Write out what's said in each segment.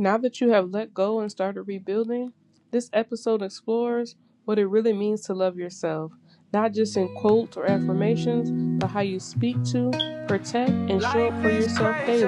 Now that you have let go and started rebuilding, this episode explores what it really means to love yourself, not just in quotes or affirmations, but how you speak to, protect, and show up for yourself daily.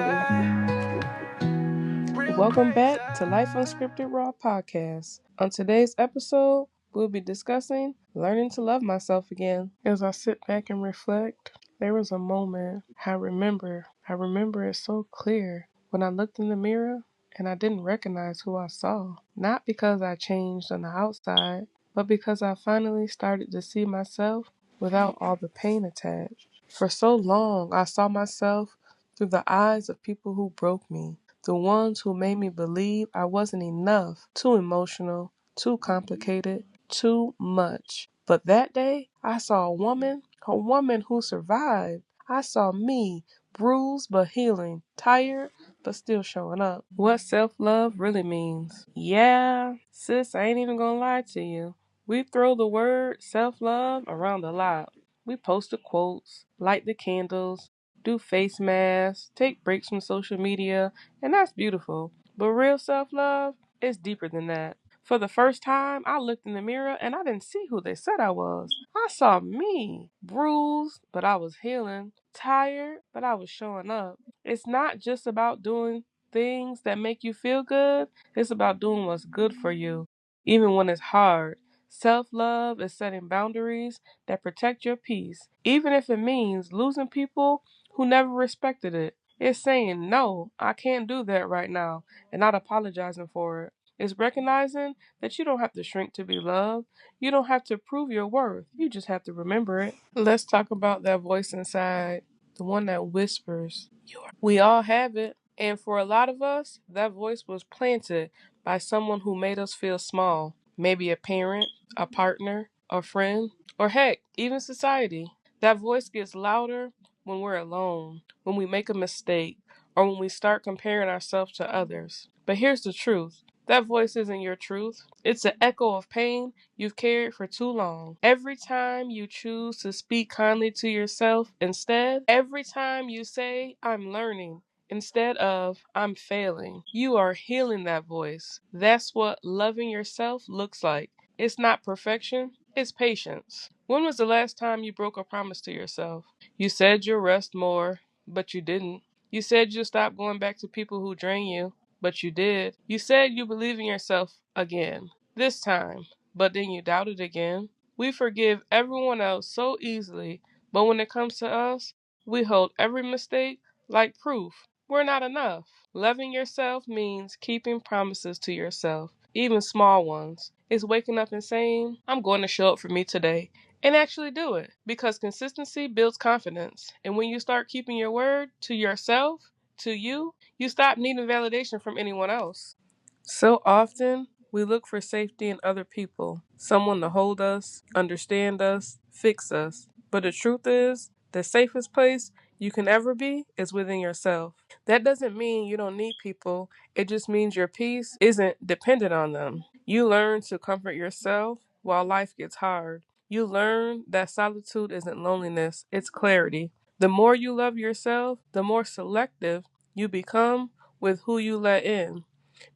Welcome back to Life Unscripted Raw Podcast. On today's episode, we'll be discussing learning to love myself again. As I sit back and reflect, there was a moment I remember it so clear when I looked in the mirror and I didn't recognize who I saw. Not because I changed on the outside, but because I finally started to see myself without all the pain attached. For so long, I saw myself through the eyes of people who broke me, the ones who made me believe I wasn't enough, too emotional, too complicated, too much. But that day, I saw a woman who survived. I saw me, bruised but healing, tired but still showing up. What self-love really means. Yeah, sis, I ain't even gonna lie to you. We throw the word self-love around a lot. We post the quotes, light the candles, do face masks, take breaks from social media, and that's beautiful. But real self-love is deeper than that. For the first time, I looked in the mirror and I didn't see who they said I was. I saw me, bruised, but I was healing, tired, but I was showing up. It's not just about doing things that make you feel good, it's about doing what's good for you, even when it's hard. Self love is setting boundaries that protect your peace, even if it means losing people who never respected it. It's saying, no, I can't do that right now, and not apologizing for it. It's recognizing that you don't have to shrink to be loved. You don't have to prove your worth. You just have to remember it. Let's talk about that voice inside, the one that whispers. We all have it. And for a lot of us, that voice was planted by someone who made us feel small. Maybe a parent, a partner, a friend, or heck, even society. That voice gets louder when we're alone, when we make a mistake, or when we start comparing ourselves to others. But here's the truth. That voice isn't your truth. It's an echo of pain you've carried for too long. Every time you choose to speak kindly to yourself instead, every time you say, I'm learning, instead of, I'm failing, you are healing that voice. That's what loving yourself looks like. It's not perfection, it's patience. When was the last time you broke a promise to yourself? You said you'll rest more, but you didn't. You said you'll stop going back to people who drain you, but you did. You said you believe in yourself again, this time, but then you doubted again. We forgive everyone else so easily, but when it comes to us, we hold every mistake like proof we're not enough. Loving yourself means keeping promises to yourself, even small ones. It's waking up and saying, I'm going to show up for me today, and actually do it. Because consistency builds confidence. And when you start keeping your word to yourself, to you, you stop needing validation from anyone else. So often, we look for safety in other people, someone to hold us, understand us, fix us. But the truth is, the safest place you can ever be is within yourself. That doesn't mean you don't need people, it just means your peace isn't dependent on them. You learn to comfort yourself while life gets hard. You learn that solitude isn't loneliness, it's clarity. The more you love yourself, the more selective you become with who you let in.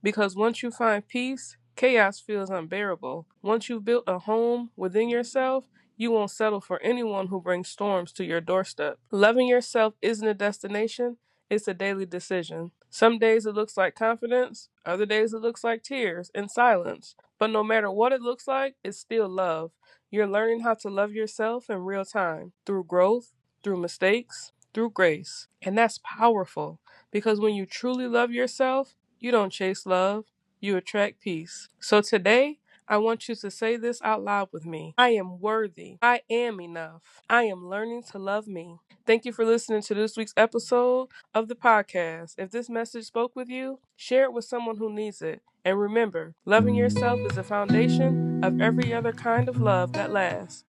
Because once you find peace, chaos feels unbearable. Once you've built a home within yourself, you won't settle for anyone who brings storms to your doorstep. Loving yourself isn't a destination, it's a daily decision. Some days it looks like confidence, other days it looks like tears and silence. But no matter what it looks like, it's still love. You're learning how to love yourself in real time, through growth, through mistakes, through grace. And that's powerful, because when you truly love yourself, you don't chase love, you attract peace. So today, I want you to say this out loud with me. I am worthy. I am enough. I am learning to love me. Thank you for listening to this week's episode of the podcast. If this message spoke with you, share it with someone who needs it. And remember, loving yourself is the foundation of every other kind of love that lasts.